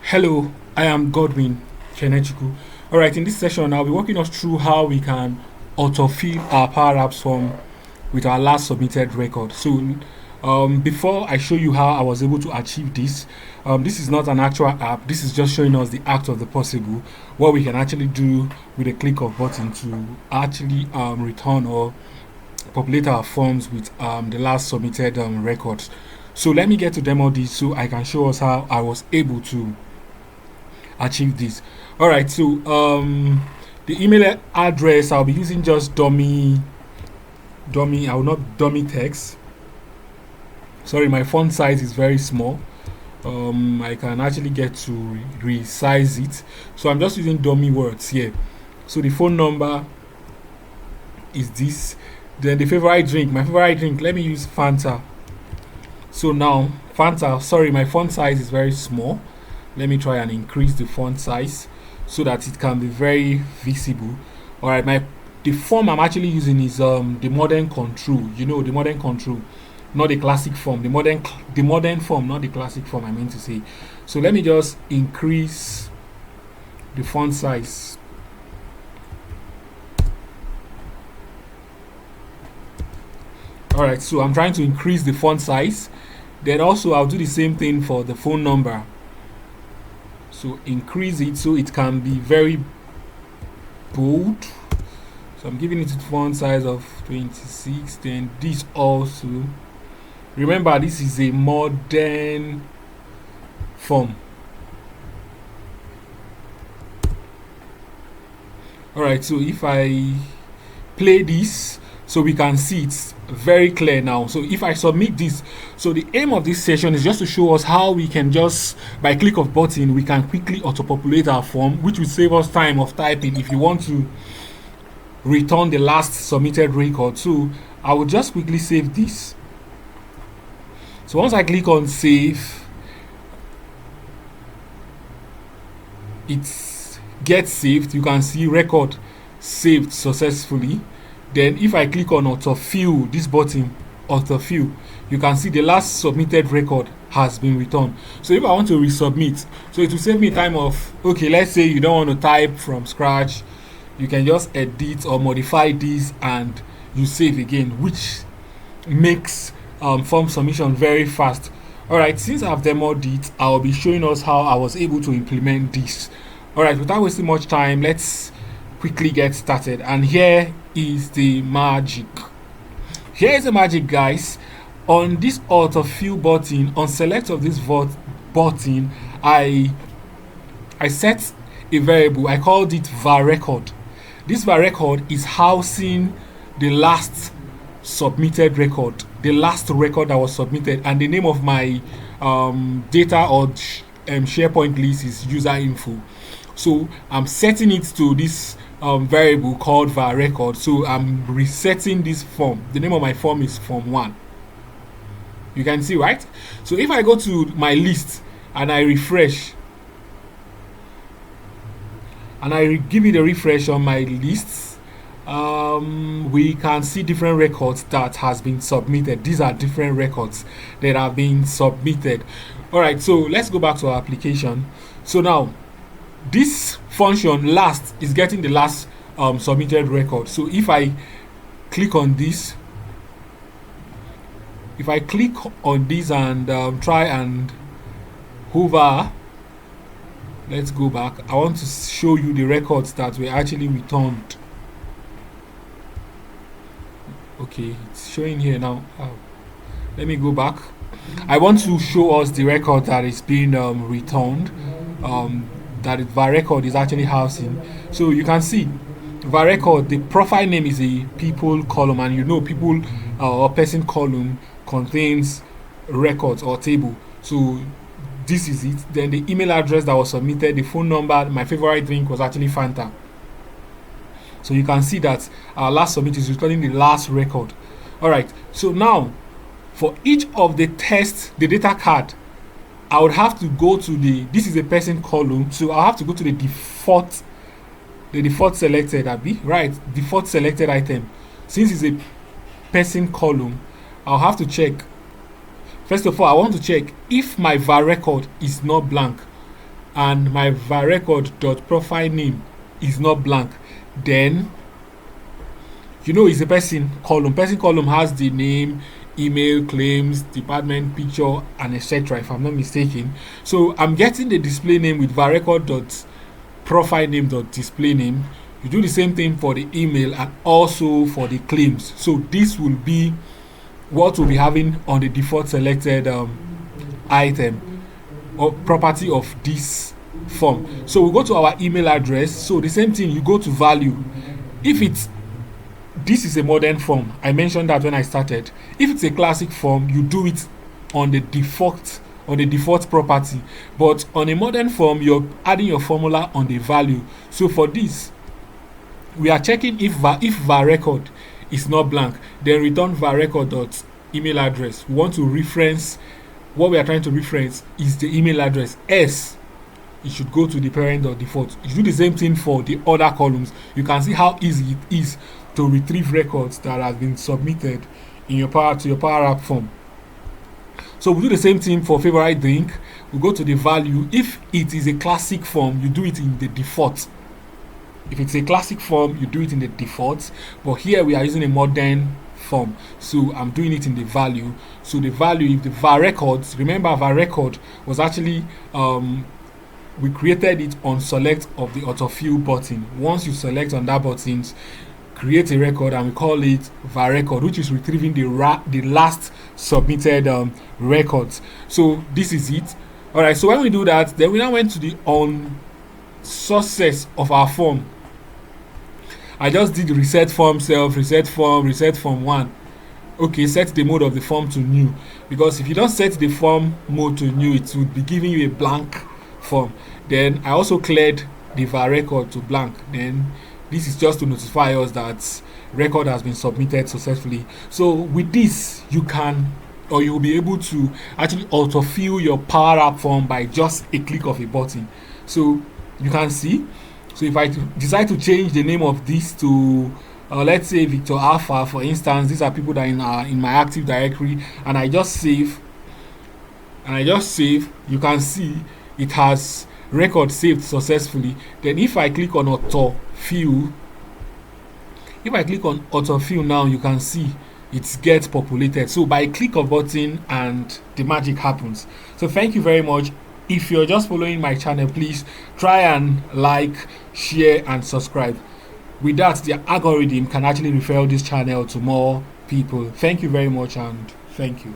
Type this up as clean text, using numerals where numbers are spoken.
Hello, I am Godwin Kenechukwu. Alright, in this session, I'll be walking us through how we can autofill our Power Apps form with our last submitted record. So, before I show you how I was able to achieve this, this is not an actual app. This is just showing us the act of the possible, what we can actually do with a click of button to actually return or populate our forms with the last submitted records. So let me get to demo this so I can show us how I was able to achieve this. All right, so the email address I'll be using just dummy. I will not dummy text. Sorry, my font size is very small. I can actually get to resize it. So I'm just using dummy words here. So the phone number is this. Then the favorite drink. My favorite drink. Let me use Fanta. So now Fanta. Sorry, my font size is very small. Let me try and increase the font size so that it can be very visible. All right, the form I'm actually using is the modern control. You know, the modern control, not the classic form. The modern form, not the classic form. I mean to say. So let me just increase the font size. All right, so I'm trying to increase the font size. Then also I'll do the same thing for the phone number. So increase it so it can be very bold. So I'm giving it a font size of 26. Then this also, remember, this is a modern form. All right, so if I play this, so we can see it's very clear now. So if I submit this, so the aim of this session is just to show us how we can just, by click of button, we can quickly auto-populate our form, which will save us time of typing if you want to return the last submitted record. So I will just quickly save this. So once I click on save, it gets saved. You can see record saved successfully. Then if I click on autofill, this button, autofill, you can see the last submitted record has been returned. So if I want to resubmit, so it will save me time of, okay, let's say you don't want to type from scratch, you can just edit or modify this and you save again, which makes form submission very fast. All right, since I've demoed it, I'll be showing us how I was able to implement this. All right, without wasting much time, let's quickly get started. And here is the magic. Here is the magic, guys. On this autofill button, on select of this button, I set a variable. I called it var record. This var record is housing the last submitted record, the last record that was submitted, and the name of my data or SharePoint list is user info. So I'm setting it to this variable called var record. So I'm resetting this form. The name of my form is form 1. You can see, right? So if I go to my list and I refresh, and I give it a refresh on my lists, we can see different records that has been submitted. These are different records that have been submitted. All right, so let's go back to our application. So now this function last is getting the last submitted record. So if I click on this, and try and hover, let's go back. I want to show you the records that were actually returned. Okay, it's showing here now. Let me go back. I want to show us the record that is being returned. That var record is actually housing. So you can see var record, the profile name is a people column, and you know people or person column contains records or table. So this is it. Then the email address that was submitted, the phone number, my favorite drink was actually Fanta. So you can see that our last submit is returning the last record. All right, so now for each of the tests, the data card, I would have to go to this is a person column, so I'll have to go to the default selected, default selected item. Since it's a person column, I'll have to check. First of all, I want to check if my var record is not blank. and my varrecord.profile name is not blank, then it's a person column. Person column has the name, email, claims, department, picture, and etc. If I'm not mistaken. So I'm getting the display name with varrecord.profile name.display name. You do the same thing for the email and also for the claims. So this will be what we'll be having on the default selected item or property of this form. So we go to our email address. So the same thing, you go to value. If this is a modern form, I mentioned that when I started. If it's a classic form, you do it on the default property. But on a modern form, you're adding your formula on the value. So for this, we are checking if varrecord is not blank, then return varrecord.email address. We want to reference what we are trying to reference is the email address. S, it should go to the parent or default. You do the same thing for the other columns. You can see how easy it is to retrieve records that have been submitted in your Power App form. So we do the same thing for favorite drink. We go to the value. If it is a classic form, you do it in the default. If it's a classic form, you do it in the default. But here we are using a modern form, so I'm doing it in the value. So the value, if the varrecords, remember varrecord was actually we created it on select of the autofill button. Once you select on that button, create a record, and we call it varrecord, which is retrieving the last submitted records. So this is it. All right, so when we do that, then we now went to the on sources of our form. I just did reset form self, reset form 1. Okay, set the mode of the form to new, because if you don't set the form mode to new, it would be giving you a blank form. Then I also cleared the varrecord to blank. Then this is just to notify us that record has been submitted successfully. So with this, you will be able to actually autofill your Power App form by just a click of a button. So you can see. So if I decide to change the name of this to let's say Victor Alpha, for instance, these are people that are in my Active Directory, and I just save, you can see it has record saved successfully. Then if I click on autofill, now, you can see it gets populated. So by click of button and the magic happens. So thank you very much. If you're just following my channel, please try and like, share, and subscribe. With that, the algorithm can actually refer this channel to more people. Thank you very much, and thank you.